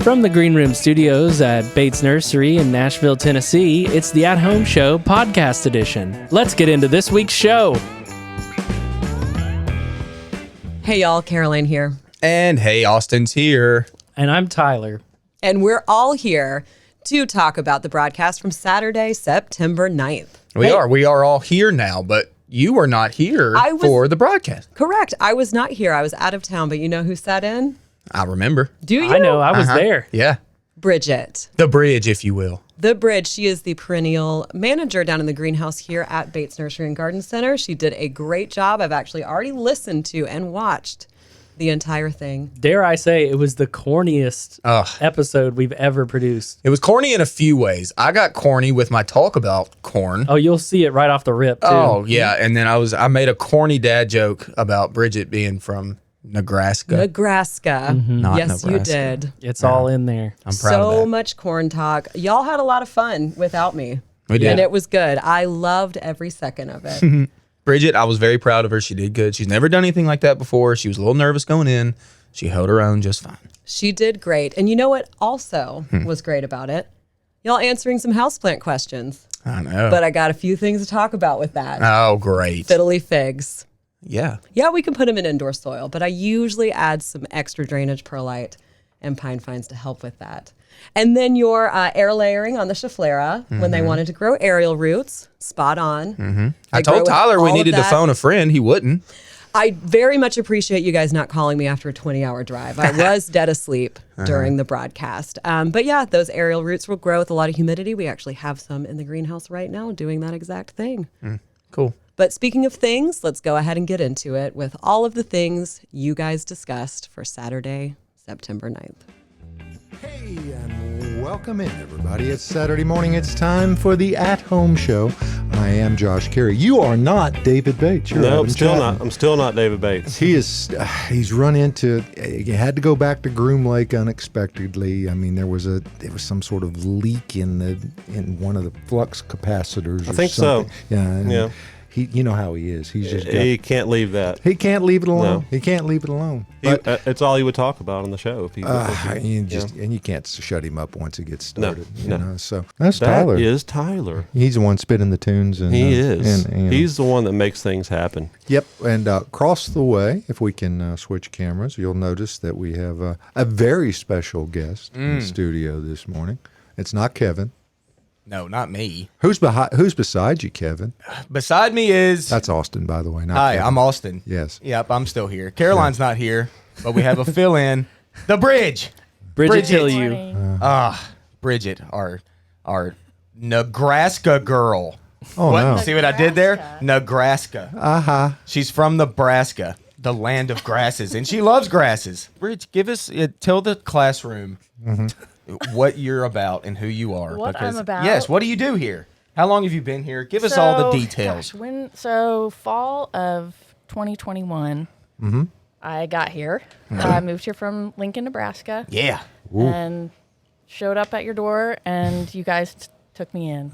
From the Green Room Studios at Bates Nursery in Nashville, Tennessee, it's the At Home Show podcast edition. Let's get into this week's show. Hey y'all, Caroline here. And hey, Austin's here. And I'm Tyler. And we're all here to talk about the broadcast from Saturday, September 9th. We are all here now, but you were not here for the broadcast. Correct. I was not here. I was out of town, but you know who sat in? I remember. Do you? I know. I was there. Yeah. Bridgette. The bridge, if you will. The Bridge. She is the perennial manager down in the greenhouse here at Bates Nursery and Garden Center. She did a great job. I've actually already listened to and watched the entire thing. Dare I say, it was the corniest episode we've ever produced. It was corny in a few ways. I got corny with my talk about corn. Oh, you'll see it right off the rip, too. Oh, yeah. And then I made a corny dad joke about Bridgette being from Nebraska. Not yes, Nebraska. you did. It's all in there. I'm proud of that. So much corn talk. Y'all had a lot of fun without me. We did. And it was good. I loved every second of it. Bridgette, I was very proud of her. She did good. She's never done anything like that before. She was a little nervous going in. She held her own just fine. She did great. And you know what also was great about it? Y'all answering some houseplant questions. I know. But I got a few things to talk about with that. Oh, great. Fiddly figs. Yeah. Yeah, we can put them in indoor soil, but I usually add some extra drainage perlite and pine fines to help with that. And then your air layering on the Schefflera when they wanted to grow aerial roots, spot on. I told Tyler we needed to phone a friend. He wouldn't. I very much appreciate you guys not calling me after a 20-hour drive. I was dead asleep during the broadcast. But yeah, those aerial roots will grow with a lot of humidity. We actually have some in the greenhouse right now doing that exact thing. Cool. But speaking of things, let's go ahead and get into it with all of the things you guys discussed for Saturday, September 9th. Hey, and welcome in, everybody. It's Saturday morning. It's time for the At Home Show. I am Josh Carey. You are not David Bates. You're no, Adam I'm still Chapman. not. I'm still not David Bates. He's run into. He had to go back to Groom Lake unexpectedly. I mean, there was some sort of leak in one of the flux capacitors. I think something. so. Yeah. Yeah. You know how he is. He's just he can't leave that. He can't leave it alone. No. He can't leave it alone. But it's all he would talk about on the show. If he and you can't shut him up once he gets started. No. You know? So that's that Tyler. is Tyler. He's the one spitting the tunes. And, He is. And, He's the one that makes things happen. Yep. And across the way, if we can switch cameras, you'll notice that we have a very special guest in the studio this morning. It's not Kevin. No, not me. Who's beside you, Kevin? Beside me is... That's Austin, by the way. Not Hi, Kevin. I'm Austin. Yes. Yep, I'm still here. Caroline's not here, but we have a fill-in. The Bridge. Bridgette Tilyou. Bridgette, our Nebraska girl. Oh, what? no. See what I did there? Nebraska. Uh-huh. She's from Nebraska, the land of grasses, and she loves grasses. Bridge, tell the classroom what you're about and who you are. What I'm about? Yes, what do you do here? How long have you been here? Give us all the details. Fall of 2021, I got here. I moved here from Lincoln, Nebraska. Yeah. And showed up at your door, and you guys took me in.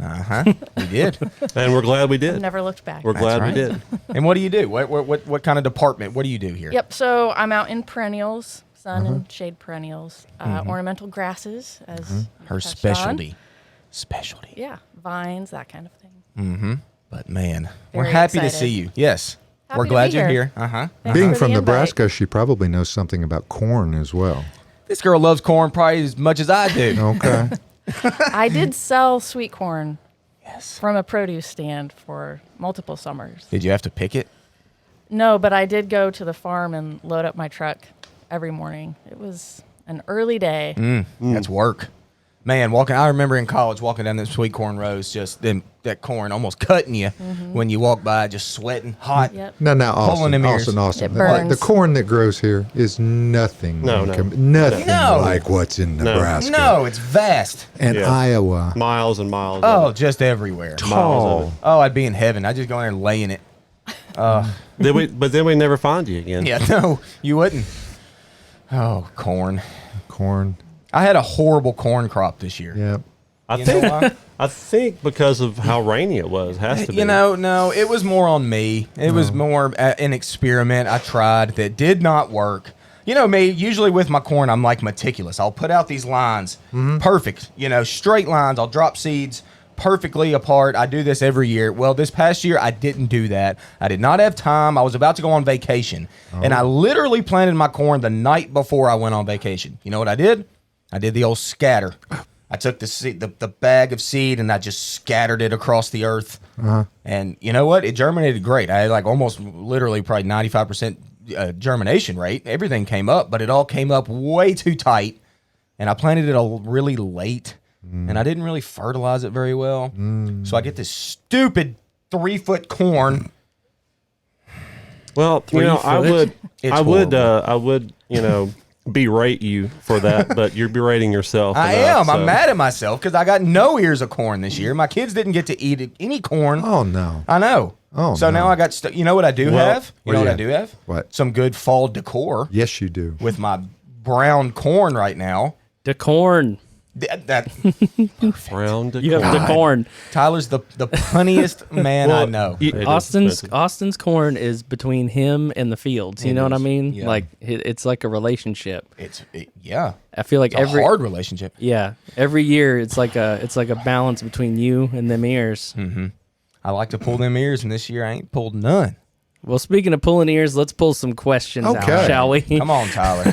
We did. And we're glad we did. Never looked back. We're glad right. we did. And what do you do? What kind of department? What do you do here? Yep. So I'm out in perennials, sun and shade perennials, ornamental grasses, as Her touched on. specialty. Yeah, vines, that kind of thing. But man, Very we're happy to excited. see you. Yes. Happy We're to glad be you're here. here. Thanks Being for from the invite. Nebraska, she probably knows something about corn as well. This girl loves corn probably as much as I do. Okay. I did sell sweet corn Yes. from a produce stand for multiple summers. Did you have to pick it? No, but I did go to the farm and load up my truck every morning. It was an early day. That's work. Man, I remember in college walking down them sweet corn rows, just that corn almost cutting you when you walk by, just sweating, hot. Yep. Now, Pulling them ears. Austin. It burns. The corn that grows here is nothing. Nothing No. like what's in Nebraska. No, it's vast. And Yeah. Iowa. Miles and miles. Oh, of just everywhere. Tall. Oh, I'd be in heaven. I'd just go in there and lay in it. it. But then we never find you again. Yeah, no, you wouldn't. Oh, corn. Corn. I had a horrible corn crop this year. Yeah. I You think. know why? I think because of how rainy it was. Has to be. No, it was more on me. It was more an experiment I tried that did not work. You know me, usually with my corn, I'm like meticulous. I'll put out these lines, perfect, straight lines. I'll drop seeds perfectly apart. I do this every year. Well, this past year, I didn't do that. I did not have time. I was about to go on vacation, and I literally planted my corn the night before I went on vacation. You know what I did? I did the old scatter. I took the bag of seed, and I just scattered it across the earth. And you know what? It germinated great. I had like almost literally probably 95% germination rate. Everything came up, but it all came up way too tight, and I planted it really late, and I didn't really fertilize it very well. So I get this stupid 3-foot corn. Well, I would, It's berate you for that, but you're berating yourself. I enough, am. so. I'm mad at myself because I got no ears of corn this year. My kids didn't get to eat any corn. Oh, no. I know. Oh, so no. now I got. You know what I do Well, have? You what know do what you I do have? What? Some good fall decor Yes, you do. with my brown corn right now. The corn. That Round to You have corn. the corn. Tyler's the punniest man I know. It is Austin's expensive. corn is between him and the fields. You It know what I is, mean? yeah. Like it's like a relationship. Yeah. I feel like It's every a hard relationship. every year it's like a balance between you and them ears. I like to pull them ears, and this year I ain't pulled none. Well, speaking of pulling ears, let's pull some questions Okay. out, shall we? Come on, Tyler.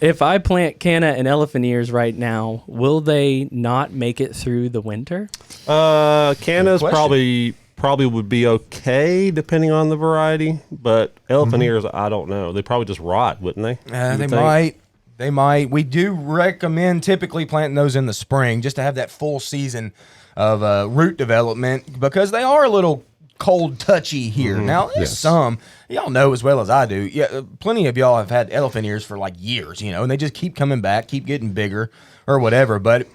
If I plant canna and elephant ears right now, will they not make it through the winter? Cannas Good question. probably would be okay depending on the variety, but elephant ears, I don't know. They probably just rot, wouldn't they? They You think? might. They might. We do recommend typically planting those in the spring just to have that full season of root development because they are a little cold touchy here. Now, there's Yes. some, y'all know as well as I do. Yeah, plenty of y'all have had elephant ears for like years, and they just keep coming back, keep getting bigger or whatever, but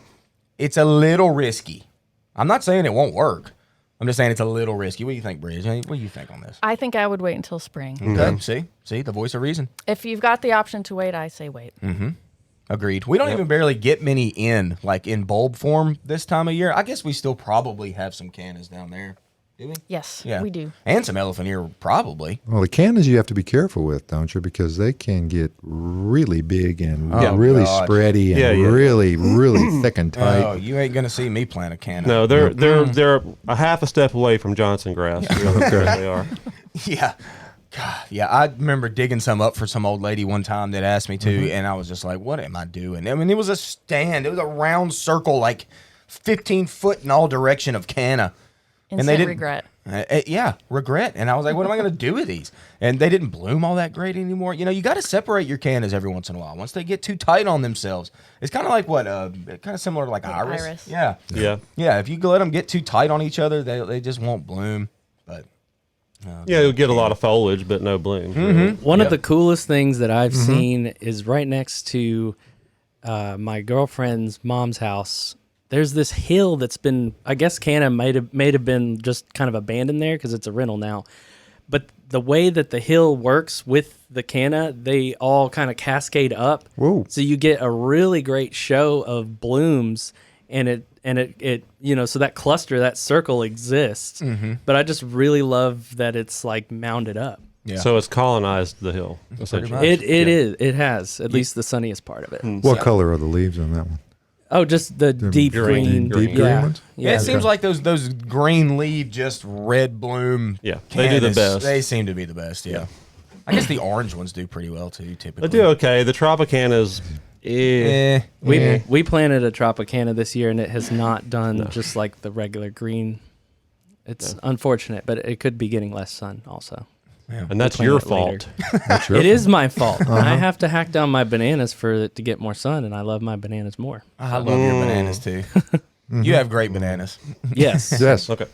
it's a little risky. I'm not saying it won't work. I'm just saying it's a little risky. What do you think, Bridge? What do you think on this? I think I would wait until spring. Okay, see, the voice of reason. If you've got the option to wait, I say wait. Agreed. We don't even barely get many in bulb form this time of year. I guess we still probably have some cannas down there. Do we? Yes, Yeah. we do. And some elephant ear, probably. Well, the cannas you have to be careful with, don't you? Because they can get really big and Oh, really gosh. spready and Yeah, yeah. really thick and tight. Oh, you ain't going to see me plant a canna. No, they're a half a step away from Johnson grass. They are. Yeah. God, yeah, I remember digging some up for some old lady one time that asked me to, and I was just like, what am I doing? I mean, it was a stand. It was a round circle, like 15 foot in all direction of canna. Instant they didn't regret. Yeah, regret. And I was like, what am I going to do with these? And they didn't bloom all that great anymore. You got to separate your cannas every once in a while. Once they get too tight on themselves, it's kind of like what, kind of similar to like iris. iris. Yeah. Yeah. Yeah, if you let them get too tight on each other, they just won't bloom. But Yeah, you'll get a lot of foliage, but no bloom. really. One Yep. of the coolest things that I've seen is right next to my girlfriend's mom's house. There's this hill that's been, I guess canna might have been just kind of abandoned there because it's a rental now. But the way that the hill works with the canna, they all kind of cascade up. Whoa. So you get a really great show of blooms, and it so that cluster, that circle exists. But I just really love that it's like mounded up. yeah. So it's colonized the hill, essentially. much. It has at least the sunniest part of it. What color are the leaves on that one? Oh, just the deep green. Deep green yeah. ones? Yeah, Yeah, it seems like those green leaf, just red bloom. Yeah, they do the cannas, best. They seem to be the best. Yeah, I guess the orange ones do pretty well too. Typically, They do okay. The Tropicana's, we planted a Tropicana this year, and it has not done just like the regular green. It's unfortunate, but it could be getting less sun also. and that's plant your it later. fault. That's your It is my fault. I have to hack down my bananas for it to get more sun, and I love my bananas more. I love your bananas too. You have great bananas. Yes. Yes. Okay.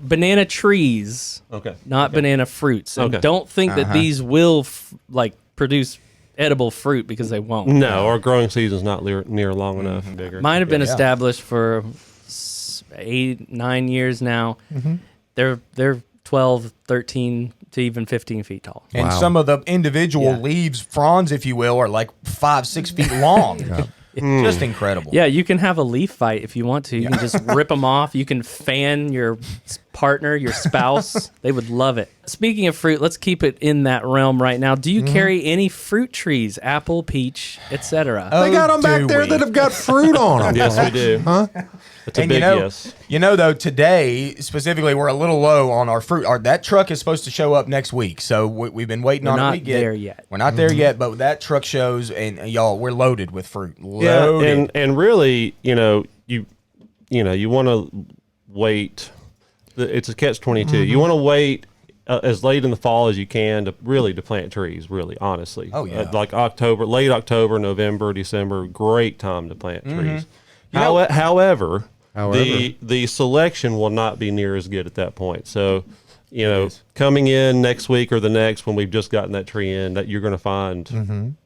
Banana trees, Okay. not banana fruits. And Okay. don't think that these will produce edible fruit because they won't. No, our growing season's not near long enough. Bigger. Mine have been Yeah. established for 8-9 years now. They're 12, 13 to even 15 feet tall. And Wow. some of the individual Yeah. leaves, fronds, if you will, are like 5-6 feet long. Just incredible. Yeah, you can have a leaf fight if you want to. You can just rip them off. You can fan your partner, your spouse. They would love it. Speaking of fruit, let's keep it in that realm right now. Do you carry any fruit trees, apple, peach, etc.? They got them back do there we? that have got fruit on them. Yes, we do. Huh? It's a And big yes. though, today specifically, we're a little low on our fruit. That truck is supposed to show up next week, so we've been waiting We're on not it. there yet. We're not there yet, but that truck shows, and y'all, we're loaded with fruit. Yeah, Loaded. and really, you want to wait. It's a catch-22. You want to wait as late in the fall as you can to plant trees. Really, honestly. Oh, yeah. Like late October, November, December, great time to plant trees. know- However, the selection will not be near as good at that point. So, coming in next week or the next when we've just gotten that tree in, that you're going to find,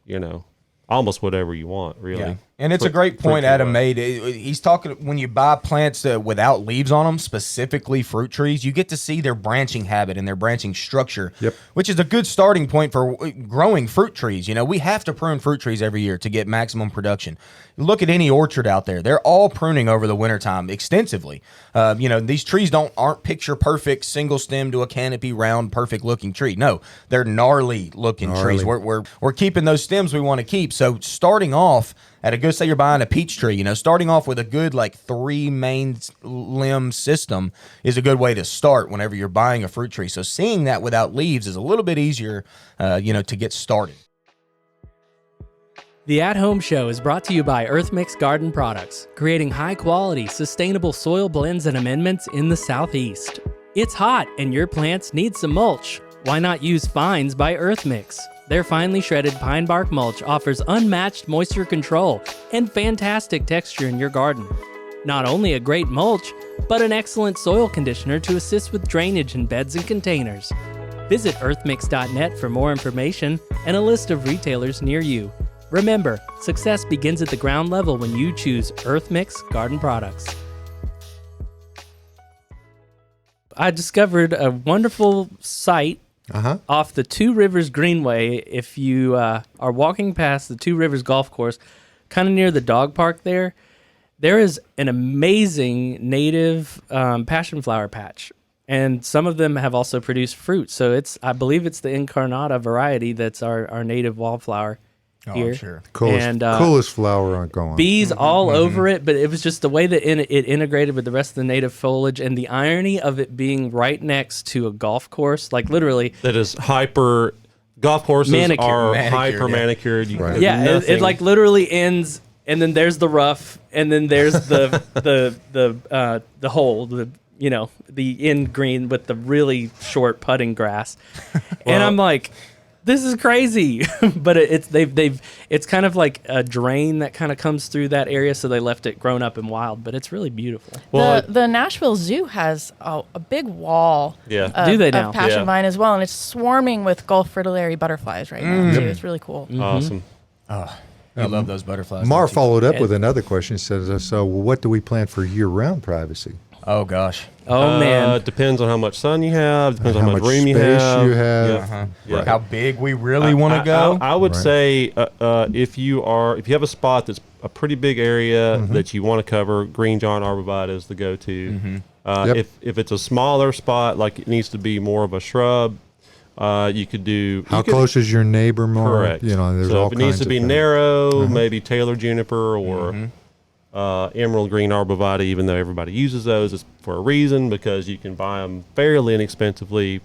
almost whatever you want, really. Yeah. And it's a great point Adam made. He's talking when you buy plants without leaves on them, specifically fruit trees, you get to see their branching habit and their branching structure, which is a good starting point for growing fruit trees. We have to prune fruit trees every year to get maximum production. Look at any orchard out there. They're all pruning over the wintertime extensively. These trees aren't picture perfect, single stem to a canopy, round, perfect looking tree. No, they're gnarly looking trees. We're keeping those stems we want to keep. So starting off at say you're buying a peach tree, starting off with a good 3 main limb system is a good way to start whenever you're buying a fruit tree. So seeing that without leaves is a little bit easier, to get started. The At Home Show is brought to you by EarthMix Garden Products, creating high-quality, sustainable soil blends and amendments in the Southeast. It's hot and your plants need some mulch. Why not use Fines by EarthMix? Their finely shredded pine bark mulch offers unmatched moisture control and fantastic texture in your garden. Not only a great mulch, but an excellent soil conditioner to assist with drainage in beds and containers. Visit earthmix.net for more information and a list of retailers near you. Remember, success begins at the ground level when you choose EarthMix Garden Products. I discovered a wonderful site off the Two Rivers Greenway. If you are walking past the Two Rivers Golf Course, kind of near the dog park there is an amazing native passion flower patch. And some of them have also produced fruit. So I believe it's the Incarnata variety that's our native wildflower here. Oh, sure. Coolest flower on going. Bees all over it, but it was just the way that it integrated with the rest of the native foliage, and the irony of it being right next to a golf course, literally. That is hyper. Golf courses are hyper manicured. Right. Yeah, it literally ends, and then there's the rough, and then there's the the hole, the end green with the really short putting grass, and I'm like, this is crazy. But it's kind of like a drain that kind of comes through that area, so they left it grown up and wild, but it's really beautiful. Well, the Nashville Zoo has a big wall Do they now? of passion vine as well, and it's swarming with Gulf fritillary butterflies right now, too. It's really cool. Awesome. I love those butterflies. Mar followed up with another question. Says, so what do we plan for year-round privacy? Oh, gosh. Oh, man. Depends on how much sun you have. Depends on how much room you space have. you have. Yeah. Yeah. How big we really want to go. I would say if you have a spot that's a pretty big area that you want to cover, green giant arborvitae is the go-to. If it's a smaller spot, like it needs to be more of a shrub, you could do. How close is your neighbor, more? Correct. There's so all if it needs kinds to of be things. narrow, maybe Taylor juniper or emerald green arborvitae, even though everybody uses those, it's for a reason, because you can buy them fairly inexpensively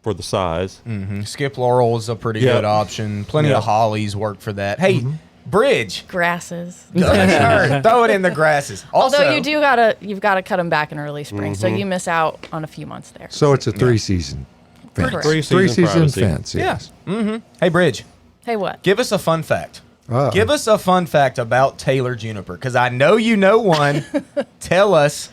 for the size. Skip laurel is a pretty good option. Plenty of hollies work for that. Hey, Bridge. Grasses. Throw it in the grasses. Also, Although you've gotta cut them back in early spring, so you miss out on a few months there. So it's a three-season fence. Correct. Three-season privacy. fence, yes. Hey, Bridge, Hey, what? give us a fun fact. Uh-oh. Give us a fun fact about Taylor juniper, because I know you know one. Tell us.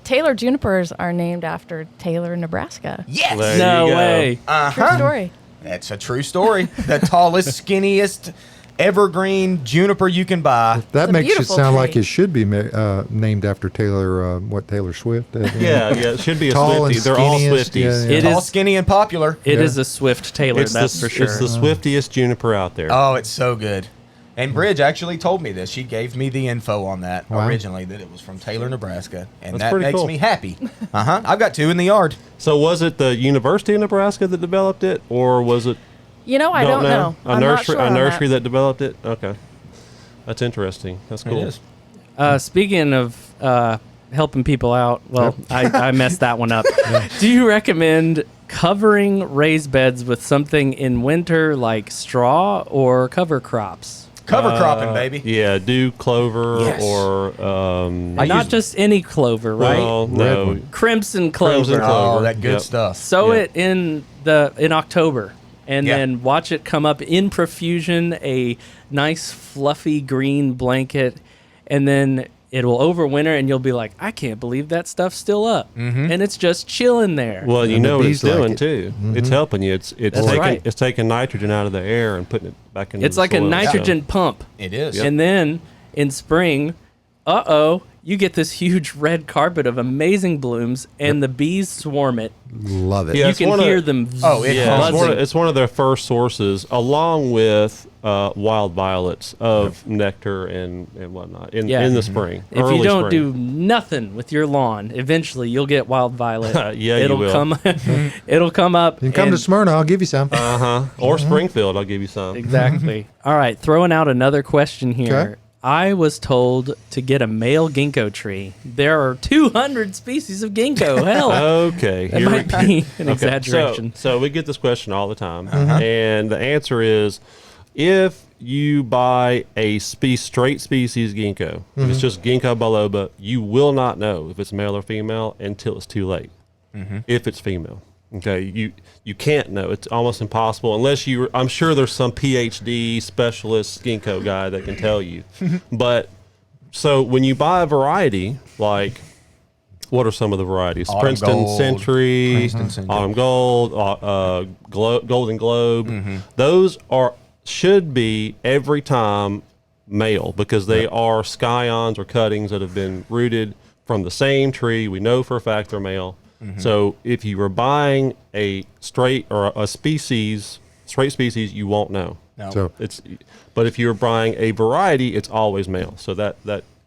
Taylor junipers are named after Taylor, Nebraska. Yes. There No you go. way. True story. That's a true story. The tallest, skinniest evergreen juniper you can buy. That a makes it beautiful sound like tree. it should be named after Taylor, Taylor Swift? Yeah, it should be a Tall and Swiftie. They're all skinniest, Swifties. yeah, yeah. It Tall, is- skinny, and popular. It is a Swift Taylor, It's that's for sure. It's the swiftiest juniper out there. Oh, it's so good. And Bridge actually told me this. She gave me the info on that Wow. originally, that it was from Taylor, Nebraska. And That's that pretty makes cool. me happy. I've got 2 in the yard. So was it the University of Nebraska that developed it, or was it? You know, I don't know. A I'm nursery, not sure a on nursery that. that developed it. Okay, that's interesting. That's cool. It is. Speaking of helping people out, well, I messed that one up. Do you recommend covering raised beds with something in winter like straw or cover crops? Cover cropping, baby. Yeah, do clover Yes. or And not just any clover, right? well, no, Crimson clover. Crimson clover. Oh, that good Yep. stuff. Sow Yeah. it in October, and Yeah. then watch it come up in profusion, a nice fluffy green blanket, and then it will overwinter, and you'll be like, I can't believe that stuff's still up, and it's just chilling there. Well, you And the know what it's bees like doing it. too. It's helping you. It's That's taking right. it's taking nitrogen out of the air and putting it back into. It's the like a soil, so- nitrogen pump, It is. and then in spring, you get this huge red carpet of amazing blooms, and the bees swarm it. Love it. Yeah, You it's can one of- hear them. Oh, it Yeah, buzzing. it's one of their first sources, along with wild violets of nectar and whatnot in Yeah. the spring. If early you don't spring. do nothing with your lawn, eventually you'll get wild violet. Yeah, you it'll will. come. It'll come up. You can come to and- Smyrna, I'll give you some. or Springfield, I'll give you some. Exactly. All right, throwing out another question here. Okay. I was told to get a male ginkgo tree. There are 200 species of ginkgo. Hell, Okay, that here we might be an Okay, exaggeration. So we get this question all the time, and the answer is, if you buy a straight species ginkgo, if it's just ginkgo biloba, you will not know if it's male or female until it's too late. If it's female, okay, you can't know. It's almost impossible unless I'm sure there's some PhD specialist ginkgo guy that can tell you. But so when you buy a variety, like, what are some of the varieties? Autumn Princeton Gold. Century, Princeton Century. Autumn Gold, Golden Globe. Those should be every time male, because they are scions or cuttings that have been rooted from the same tree. We know for a fact they're male. So if you were buying a straight species, you won't know. No. So But if you're buying a variety, it's always male. So that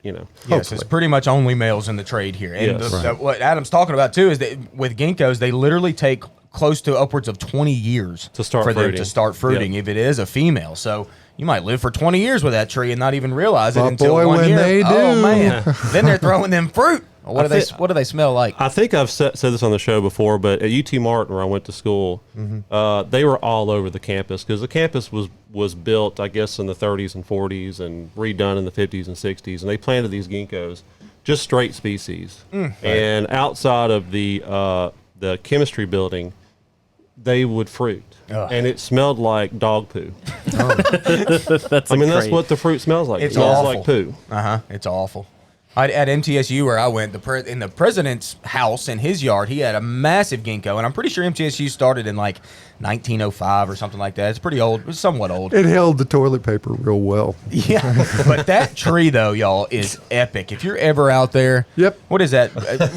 Yes, Hopefully. it's pretty much only males in the trade here. And Yes. what Adam's talking about too is that with ginkgos, they literally take close to upwards of 20 years To start for them fruiting. to start fruiting Yep. if it is a female. So you might live for 20 years with that tree and not even realize it But until boy, 1 when year. they Oh do. man, then they're throwing them fruit. What do they smell like? I think I've said this on the show before, but at UT Martin, where I went to school, they were all over the campus, because the campus was built, I guess, in the 30s and 40s and redone in the 50s and 60s, and they planted these ginkgos, just straight species. And outside of the chemistry building, they would fruit, and it smelled like dog poo. That's That's what the fruit smells like. It's it smells awful. like poo. It's awful. At MTSU where I went, in the president's house in his yard, he had a massive ginkgo, and I'm pretty sure MTSU started in like 1905 or something like that. It's pretty old. It's somewhat old. it held the toilet paper real well. Yeah, but that tree though, y'all, is epic. If you're ever out there, Yep. What is that?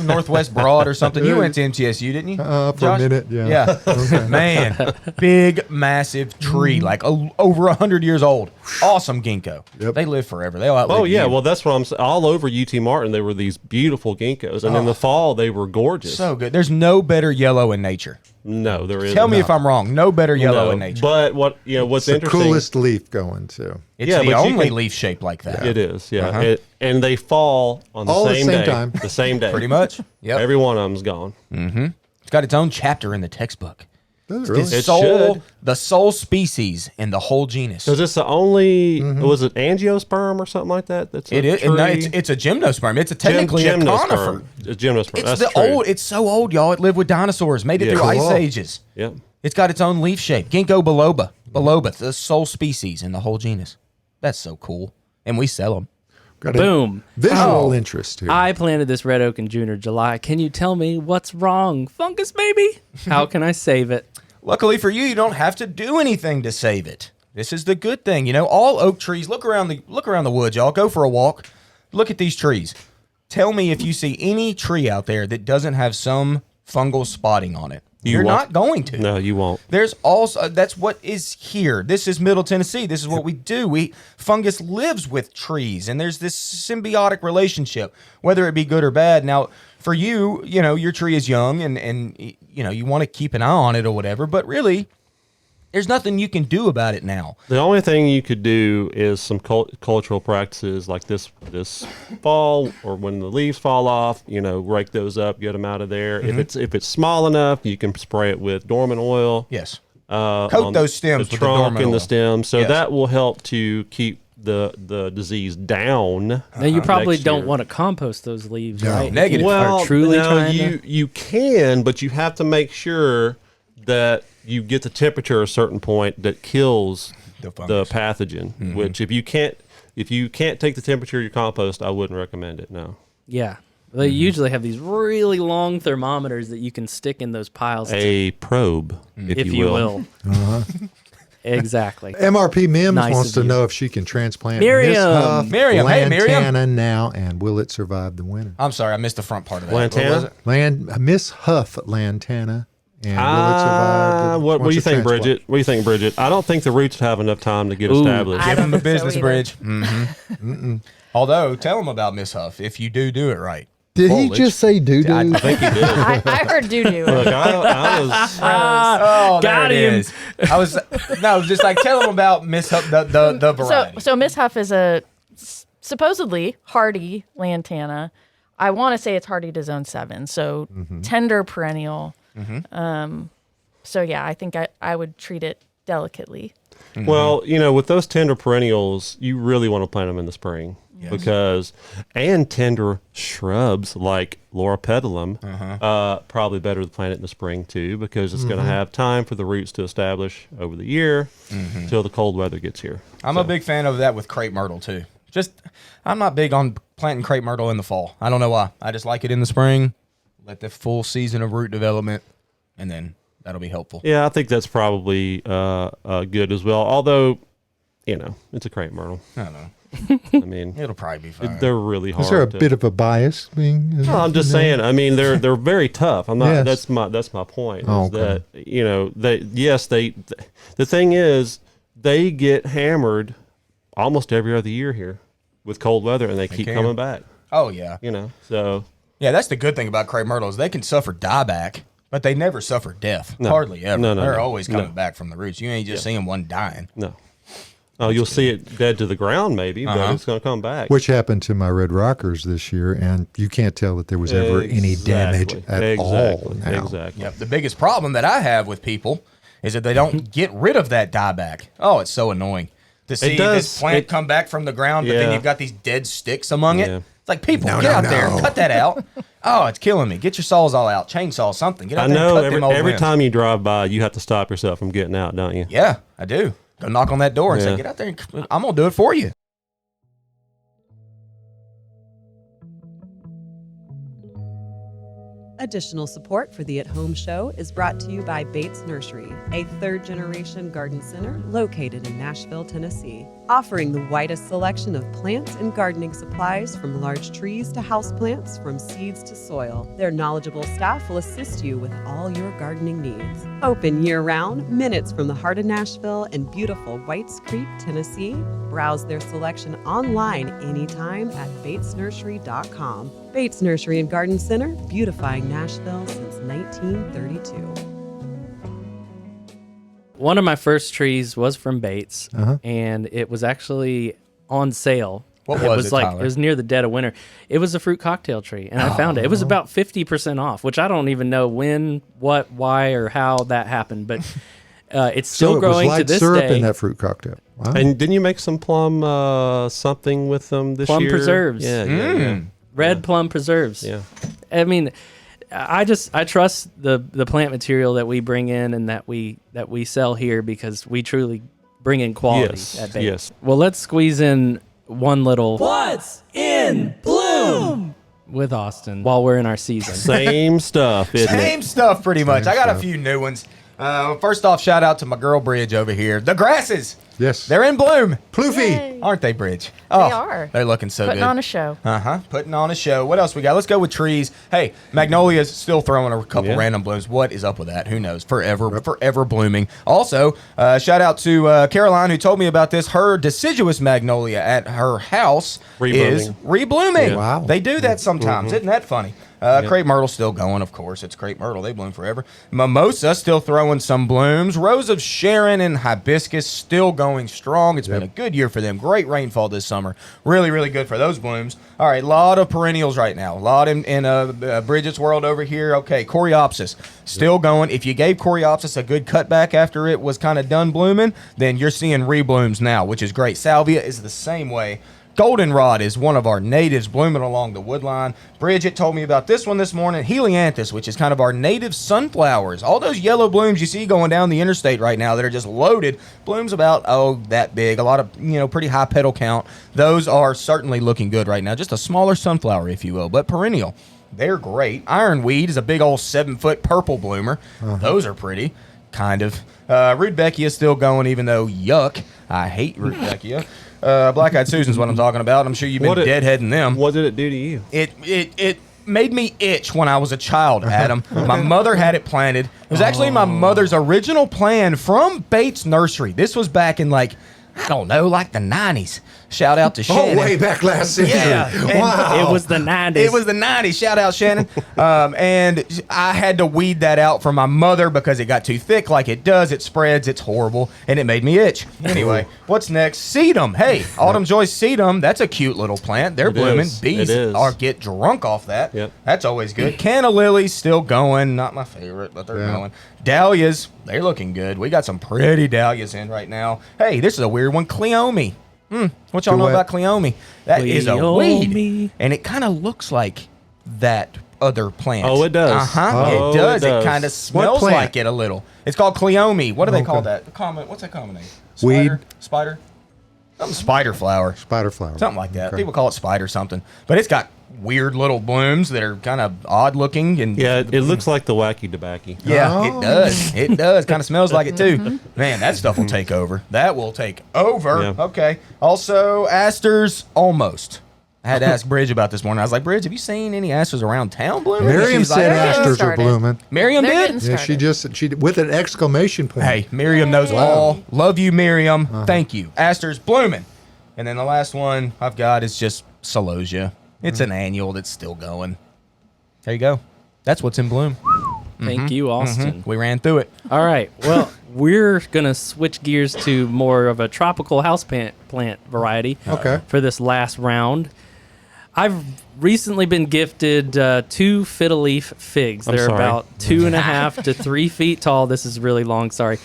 Northwest Broad or something? You went to MTSU, didn't you? For a Josh? minute, yeah. Yeah, man, big, massive tree, like over 100 years old. Awesome ginkgo. Yep. They live forever. They'll outlive Oh yeah, you. well that's what I'm saying. All over UT Martin, there were these beautiful ginkgos, and in the fall they were gorgeous. So good. There's no better yellow in nature. No, there is. Tell me if I'm wrong. No better yellow No, in nature. But what's The interesting? coolest leaf going too. It's yeah, the but you only can- leaf shape like that. It is, yeah. And they fall on the All the same same day. time. The same day. Pretty much. Yep. Every one of them's gone. It's got its own chapter in the textbook. Does it really? It should. The sole species in the whole genus. Because it's the only, was it angiosperm or something like that? That's a It is. tree? No, it's a gymnosperm. It's technically a conifer. It's gymnosperm. It's That's the true. old. It's so old, y'all. It lived with dinosaurs. Made it Yeah. through Cool. ice ages. Yep. It's got its own leaf shape. Ginkgo biloba. Biloba, the sole species in the whole genus. That's so cool. And we sell them. Got a Boom. visual interest here. I planted this red oak in June or July. Can you tell me what's wrong? Fungus, baby? How can I save it? Luckily for you, you don't have to do anything to save it. This is the good thing. You know, all oak trees, look around the woods, y'all. Go for a walk. Look at these trees. Tell me if you see any tree out there that doesn't have some fungal spotting on it. You're not going to. No, you won't. There's also, that's what is here. This is Middle Tennessee. This is what we do. Fungus lives with trees, and there's this symbiotic relationship, whether it be good or bad. Now, for you, your tree is young, and you want to keep an eye on it or whatever, but really, there's nothing you can do about it now. The only thing you could do is some cultural practices like this fall, or when the leaves fall off, rake those up, get them out of there. Mm-hmm. If it's small enough, you can spray it with dormant oil. Yes. Coat those stems the with trunk the dormant and oil. the stems, so Yes. that will help to keep the disease down. Now you probably next don't year. want to compost those leaves, No. right? Negative. Well, truly no, trying to- you can, but you have to make sure that you get the temperature at a certain point that kills The the fungus. pathogen. Which if you can't take the temperature of your compost, I wouldn't recommend it. No, Yeah. They usually have these really long thermometers that you can stick in those piles, a probe, if you will. Exactly. MRP Mims Nice wants of to you. know if she can transplant Miriam. Miss Huff Miriam. Hey, Miriam. Lantana now, and will it survive the winter? I'm sorry, I missed the front part of that. Lantana? What was it? Miss Huff Lantana, and will it survive? the- what do once you it think, transplant? Bridget? What do you think, Bridget? I don't think the roots have enough time to get Ooh. established. I Give don't them the think so business either. bridge. Mm-hmm. Although, tell them about Miss Huff if you do it right. Did he Foliage. just say doo I doo? think he did. I heard doo doo. Look, I was Oh, Got there it him. is. I was just like tell them about Miss Huff, the variety. So Miss Huff is a supposedly hardy lantana. I want to say it's hardy to zone 7, so tender perennial. So yeah, I think I would treat it delicately. Well, with those tender perennials, you really want to plant them in the spring and tender shrubs like Loropetalum, probably better to plant it in the spring too, because it's going to have time for the roots to establish over the year until the cold weather gets here. I'm a big fan of that with crepe myrtle too. I'm not big on planting crepe myrtle in the fall. I don't know why. I just like it in the spring. Let the full season of root development, and then that'll be helpful. Yeah, I think that's probably good as well. Although, it's a crepe myrtle. I don't know. I mean, It'll probably be fine. they're really hard. Is there a to- bit of a bias being? No, I'm just saying. I mean, they're very tough. I'm not. Yes. That's my point. Is Oh, okay. that the thing is they get hammered almost every other year here with cold weather, and they keep can. coming back. Oh yeah, So yeah. That's the good thing about crepe myrtles. They can suffer dieback, but they never suffer death. Hardly ever. No, They're no. always coming No. back from the roots. You ain't just seeing one dying. no. Oh, you'll see it dead to the ground, maybe, but it's going to come back. Which happened to my red rockers this year, and you can't tell that there was ever any damage at all. Now. Exactly. Yep. The biggest problem that I have with people is that they don't get rid of that dieback. Oh, it's so annoying to see this plant come back from the ground, but then Yeah. you've got these dead sticks among it. Yeah. It's like, people, get out there and cut that out. Oh, it's killing me. Get your saws all out. Chainsaw something. Get out I there and know cut them old every limbs. time you drive by, you have to stop yourself from getting out, don't you? Yeah, I do. Go knock on that door and say, Yeah. get out there and I'm going to do it for you. Additional support for the At Home Show is brought to you by Bates Nursery, a third-generation garden center located in Nashville, Tennessee, offering the widest selection of plants and gardening supplies from large trees to houseplants, from seeds to soil. Their knowledgeable staff will assist you with all your gardening needs. Open year-round, minutes from the heart of Nashville and beautiful Whites Creek, Tennessee. Browse their selection online anytime at batesnursery.com. Bates Nursery and Garden Center, beautifying Nashville since 1932. One of my first trees was from Bates, and it was actually on sale. What it was was it, like Tyler? it was near the dead of winter. It was a fruit cocktail tree, and I found it. It was about 50% off, which I don't even know when, what, why, or how that happened, but it's still So it growing was to light this syrup day. in that fruit cocktail. Wow. And didn't you make some plum something with them this Plum year? preserves. Yeah. Red plum preserves. Yeah. I mean, I trust the plant material that we bring in and that we sell here, because we truly bring in quality Yes, at Bates. yes. Well, let's squeeze in one little What's in Bloom with Austin while we're in our season. Same stuff, isn't Same it? stuff, pretty much. I got a few new ones. First off, shout out to my girl Bridge over here. The grasses. Yes. They're in bloom. Ploofy. Yay. Aren't they, Bridge? Oh, They are. They're looking so Putting good. on a show. Putting on a show. What else we got? Let's go with trees. Hey, magnolia's still throwing a couple Yeah. random blooms. What is up with that? Who knows? Forever blooming. Also, shout out to Caroline who told me about this. Her deciduous magnolia at her house is reblooming. Yeah. Wow. They do that sometimes. Isn't that funny? Crepe myrtle's still going, of course. It's crepe myrtle. They bloom forever. Mimosa still throwing some blooms. Rose of Sharon and hibiscus still going strong. It's been a good year for them. Great rainfall this summer. Really, really good for those blooms. All right, a lot of perennials right now. A lot in Bridgette's world over here. Okay, Coreopsis still going. If you gave Coreopsis a good cutback after it was kind of done blooming, then you're seeing reblooms now, which is great. Salvia is the same way. Goldenrod is one of our natives blooming along the woodline. Bridget told me about this one this morning. Helianthus, which is kind of our native sunflowers. All those yellow blooms you see going down the interstate right now that are just loaded, blooms about, that big. A lot of, pretty high petal count. Those are certainly looking good right now. Just a smaller sunflower, if you will, but perennial. They're great. Ironweed is a big old 7-foot purple bloomer. Those are pretty, kind of. Rudbeckia is still going, even though, yuck, I hate Rudbeckia. Black-eyed Susan's what I'm talking about. I'm sure you've been deadheading them. What did it do to you? It made me itch when I was a child, Adam. My mother had it planted. It was actually my mother's original plan from Bates Nursery. This was back in like the 90s. Shout out to Shannon. Oh, way back last century. Yeah. Wow. It was the 90s. It was the 90s. Shout out, Shannon. And I had to weed that out for my mother because it got too thick like it does. It spreads. It's horrible. And it made me itch. Anyway, what's next? Sedum. Hey, Autumn Joy sedum. That's a cute little plant. They're blooming. is. Bees It is. get drunk off that. Yep. That's always good. Canna lilies still going. Not my favorite, but they're going. Dahlias, they're looking good. We got some pretty dahlias in right now. Hey, this is a weird one. Cleome. What y'all know about Cleome? That is a weed, and it kind of looks like that other plant. Oh, it does. It does. It kind of smells plant? like it a little. It's called Cleome. What do they call that? What's that common name? Weed? Spider? Something spider flower. Spider flower. Something like that. Okay. People call it spider something. But it's got weird little blooms that are kind of odd looking. And Yeah, it looks like the wacky tobacco. yeah, it does. It does. Kind of smells like it too. Man, that stuff will take over. That will take over. Yeah. Okay. Also, asters almost. I had to ask Bridge about this morning. I was like, Bridge, have you seen any asters around town blooming? Miriam She's said like, asters are started. blooming. Miriam They're did? getting Yeah, she with an exclamation point. Hey, Miriam knows all. Love you, Miriam. Thank you. Asters blooming. And then the last one I've got is just celosia. It's an annual that's still going. There you go. That's what's in bloom. Thank you, Austin. We ran through it. All right. Well, we're going to switch gears to more of a tropical houseplant variety Okay. for this last round. I've recently been gifted 2 fiddle leaf figs. I'm They're sorry. about 2.5 to 3 feet tall. This is really long. Sorry.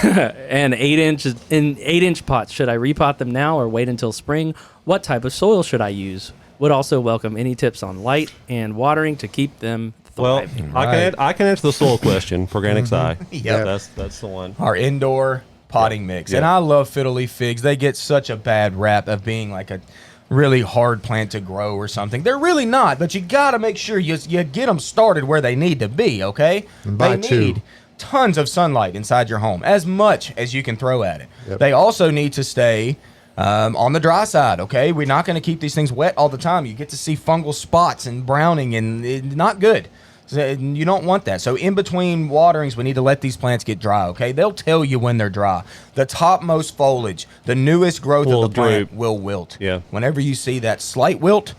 And 8-inch pots. Should I repot them now or wait until spring? What type of soil should I use? Would also welcome any tips on light and watering to keep them Well, thriving. I can answer the soil question for Granite Eye. Yep. That's the one. Our indoor potting mix. And I love fiddle leaf figs. They get such a bad rap of being like a really hard plant to grow or something. They're really not, but you got to make sure you get them started where they need to be, okay? And buy they two. need tons of sunlight inside your home, as much as you can throw at it. Yep. They also need to stay on the dry side, okay? We're not going to keep these things wet all the time. You get to see fungal spots and browning, and it's not good. So you don't want that. So in between waterings, we need to let these plants get dry, okay? They'll tell you when they're dry. The topmost foliage, the newest growth Will of the plant droop. will wilt. Yeah. Whenever you see that slight wilt,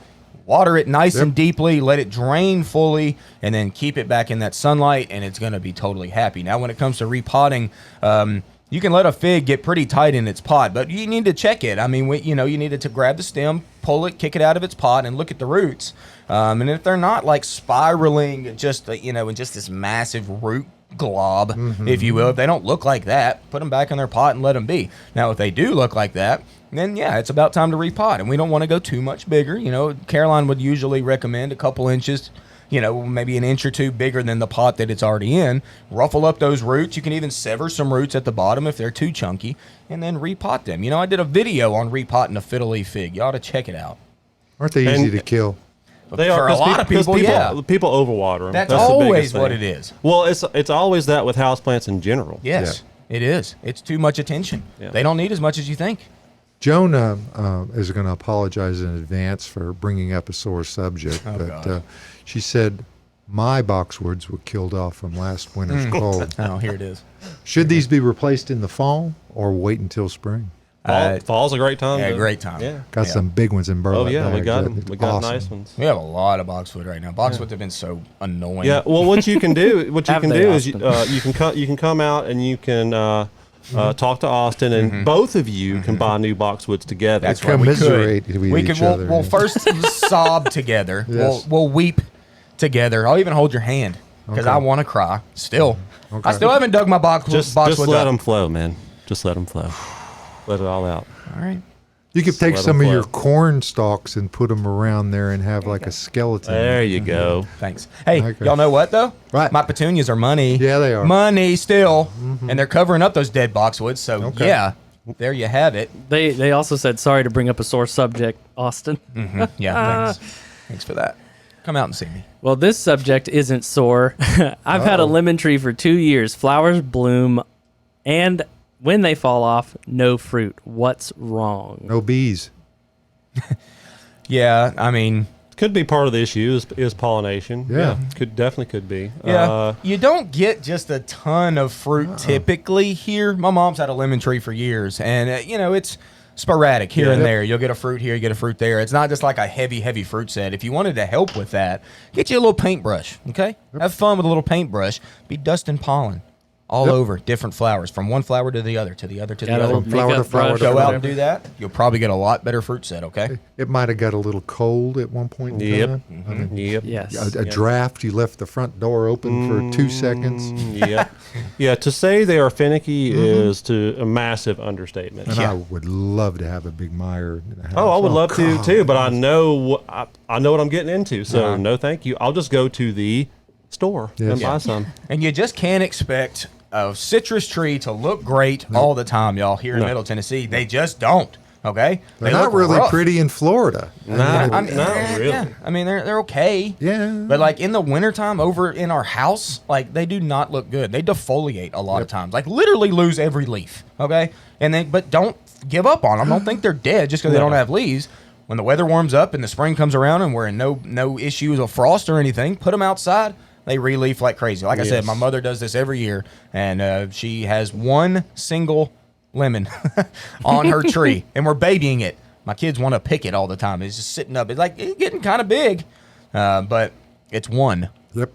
water it nice and deeply, let it drain fully, and then keep it back in that sunlight, and it's going to be totally happy. Now, when it comes to repotting, you can let a fig get pretty tight in its pot, but you need to check it. I mean, you need to grab the stem, pull it, kick it out of its pot, and look at the roots. And if they're not like spiraling just, in just this massive root glob, if you will, if they don't look like that, put them back in their pot and let them be. Now, if they do look like that, then yeah, it's about time to repot, and we don't want to go too much bigger. Caroline would usually recommend a couple inches, maybe an inch or two bigger than the pot that it's already in. Ruffle up those roots. You can even sever some roots at the bottom if they're too chunky, and then repot them. I did a video on repotting a fiddle leaf fig. You ought to check it out. Aren't they easy to kill? They For are a lot of people, yeah. People overwater them. That's the always biggest what thing. it is. Well, it's always that with houseplants in general. Yes. It is. It's too much attention. Yeah. They don't need as much as you think. Joan is going to apologize in advance for bringing up a sore subject, but God. she said my boxwoods were killed off from last winter's cold. Oh, here it is. Should these be replaced in the fall or wait until spring? Fall's a great time. Yeah, to- great time. Yeah. Got some big ones in burlap Oh yeah, we bags. got 'em. That's We got awesome. nice ones. We have a lot of boxwood right now. Boxwoods have been so annoying. Yeah. Well, what you can do, Have they, is you can come out and you can talk to Austin, and both of you can buy new boxwoods together. That's right. We Commiserate could. with We each could. other, We'll yeah. first sob together. Yes. We'll weep together. I'll even hold your hand because I want to cry. Still, I still haven't dug my just boxwood let up. them flow, man. Just let them flow. Let it all out. All right. You could take let 'em some of your flow. corn stalks and put them around there and have like a skeleton. There you go. Thanks. Hey, Okay. y'all know what though? Right. My petunias are money. Yeah, they are. money still, and they're covering up those dead boxwoods. So Okay. yeah, there you have it. They also said sorry to bring up a sore subject, Austin. Yeah, thanks for that. Come out and see me. Well, this subject isn't sore. I've had a lemon tree for 2 years. Flowers bloom, and when they fall off, no fruit. What's wrong? No bees. Yeah, I mean, Could be part of the issue is pollination. Yeah. Could be. yeah, you don't get just a ton of fruit typically here. My mom's had a lemon tree for years, and it's sporadic here and Yeah. there. You'll get a fruit here, you get a fruit there. It's not just like a heavy fruit set. If you wanted to help with that, get you a little paintbrush, okay? Have fun with a little paintbrush. Be dusting pollen all over different flowers, from one flower to the other, to the other, to the Got a other. little flower to makeup flower brush to or Go out whatever. and do that. You'll probably get a lot better fruit set, okay? It might have got a little cold at one point in Yep. time. Yep. Yes. A draft, you left the front door open for 2 seconds. Yeah. Yeah. To say they are finicky is a massive understatement. And Yeah. I would love to have a big Meyer in the house. Oh, I would love to God. too, but I know I know what I'm getting into. So no, thank you. I'll just go to the store Yes. and Yeah. buy some. And you just can't expect a citrus tree to look great all the time, y'all, here in No. Middle Tennessee. They just don't, okay? They're They not look really rough. pretty in Florida. Not Yeah, really. yeah. I mean, they're okay. Yeah. But like in the wintertime over in our house, like they do not look good. They defoliate a lot of times. Like literally lose every leaf, okay? But don't give up on them. Don't think they're dead just because they No. don't have leaves. When the weather warms up and the spring comes around and we're in no issues of frost or anything, put them outside. They re-leaf like crazy. Like I said, Yes. my mother does this every year, and she has one single lemon on her tree, and we're babying it. My kids want to pick it all the time. It's just sitting up. It's getting kind of big, but it's one. Yep.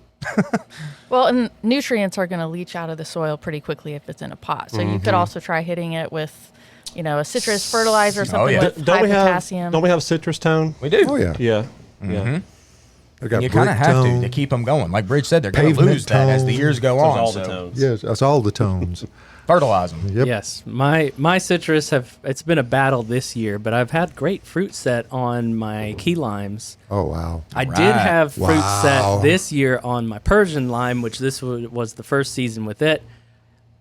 Well, and nutrients are going to leach out of the soil pretty quickly if it's in a pot. So you could also try hitting it with, a citrus fertilizer or something yeah. with high potassium. Don't we have citrus tone? We do. Oh, yeah. Yeah. Yeah. They got You kind of brick have tone. to keep them going. Like Bridge said, they're going to Pavement lose that as the tones. years go So it's on. all the So tones. Yes, that's all the tones. fertilize them. Yep. Yes, my citrus it's been a battle this year, but I've had great fruit set on my key limes. Oh, wow. I did Right. have fruit Wow. set this year on my Persian lime, which this was the first season with it.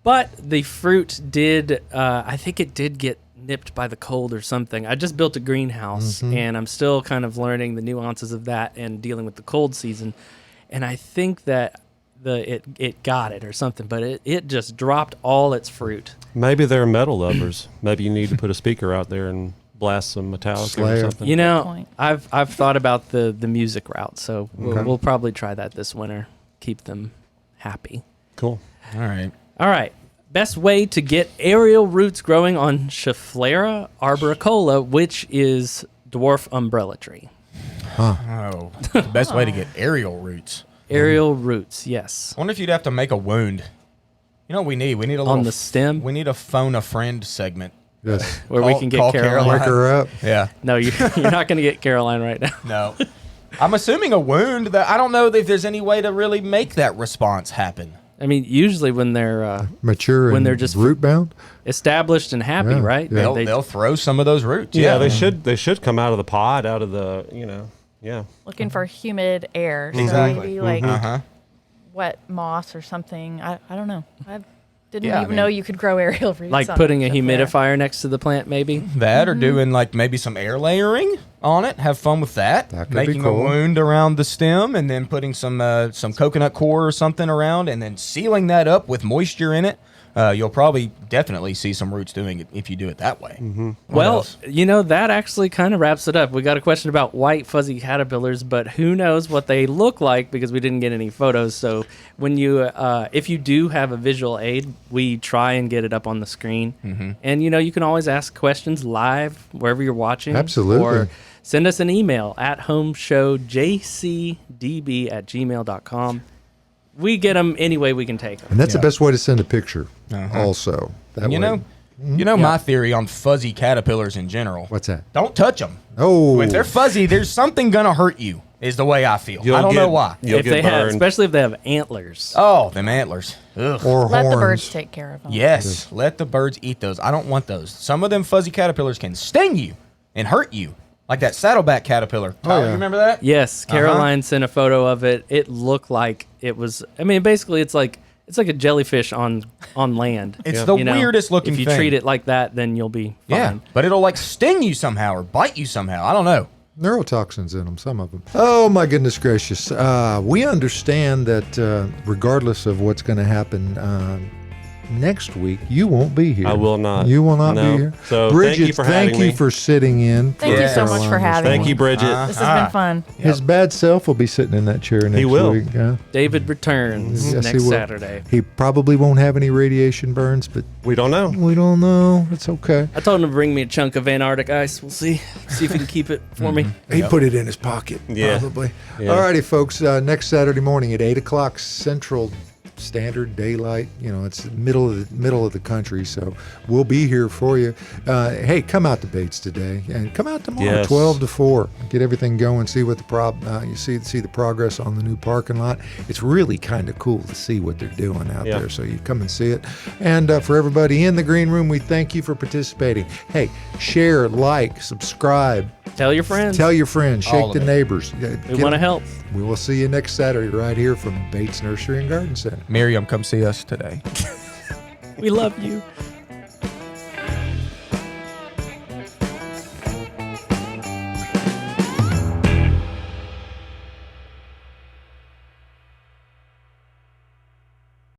But the fruit did, I think it did get nipped by the cold or something. I just built a greenhouse, and I'm still kind of learning the nuances of that and dealing with the cold season. And I think that it got it or something, but it just dropped all its fruit. Maybe they're metal lovers. Maybe you need to put a speaker out there and blast some Metallica or Slayer. something. You know, point. I've thought about the music route, so we'll probably try that this winter. Keep them happy. Cool. All right. All right. Best way to get aerial roots growing on Schefflera arboricola, which is dwarf umbrella tree. Oh, the best way to get aerial roots. Aerial roots, yes. I wonder if you'd have to make a wound. You know what we need? We need a little On the stem, We need a phone a friend segment. Yes. where we call- can get call Caroline. Wake her up. Yeah. No, you're not going to get Caroline right now. No. I'm assuming a wound. That I don't know if there's any way to really make that response happen. I mean, usually when they're Mature When and they're just- root bound. established and happy, Yeah, right? yeah. They'll throw some of those roots. Yeah, Yeah, they should come out of the pod, out of the yeah. Looking for humid air. So Exactly. maybe like Uh-huh. wet moss or something. I don't know. I didn't Yeah, I even mean- know you could grow aerial roots. Like on putting a Schefflera. humidifier next to the plant, maybe. That or doing like maybe some air layering on it. Have fun with that. That could be Making cool. a wound around the stem and then putting some coconut core or something around and then sealing that up with moisture in it. you'll probably definitely see some roots doing it if you do it that way. Well, that actually kind of wraps it up. We got a question about white fuzzy caterpillars, but who knows what they look like because we didn't get any photos. So when you, if you do have a visual aid, we try and get it up on the screen. And, you can always ask questions live wherever you're watching. Absolutely. Or send us an email at homeshowjcdb@gmail.com. We get them any way we can take them. And that's the best way to send a picture also. That You way. know my theory on fuzzy caterpillars in general. What's that? Don't touch them. Oh. If they're fuzzy, there's something gonna hurt you. Is the way I feel. I don't know why. You'll If get they have, burned. especially if they have antlers. Oh, them antlers. Ugh. Or Let horns. the birds take care of them. Yes, let the birds eat those. I don't want those. Some of them fuzzy caterpillars can sting you and hurt you, like that saddleback caterpillar. Tyler, yeah. you remember that? Yes, Caroline sent a photo of it. It looked like it was. I mean, basically, it's like a jellyfish on land. It's the weirdest looking If you thing. treat it like that, then you'll be fine. Yeah, but it'll like sting you somehow or bite you somehow. I don't know. Neurotoxins in them, some of them. Oh, my goodness gracious. We understand that regardless of what's going to happen next week, you won't be here. I will not. You will not No. be here. So Bridgette, thank you for having me. for sitting in. Thank you so much for having Thank me. you, Bridget. This has been fun. His bad self will be sitting in that chair next will. week. Yeah. David returns Yes, he next will. Saturday. He probably won't have any radiation burns, but We don't know. we don't know. It's okay. I told him to bring me a chunk of Antarctic ice. We'll see if he can keep it for me. He put it in his pocket, Yeah. probably. Yeah. All righty, folks. Next Saturday morning at 8 o'clock Central Standard Daylight. It's the middle of the country, so we'll be here for you. Hey, come out to Bates today, and come out tomorrow, Yes. 12 to 4. Get everything going. See what the you see the progress on the new parking lot. It's really kind of cool to see what they're doing out Yeah. there. So you come and see it. And for everybody in the green room, we thank you for participating. Hey, share, like, subscribe. Tell your friends. Tell your friends, All shake of the it. neighbors. we want to help. We will see you next Saturday right here from Bates Nursery and Garden Center. Miriam, come see us today. We love you.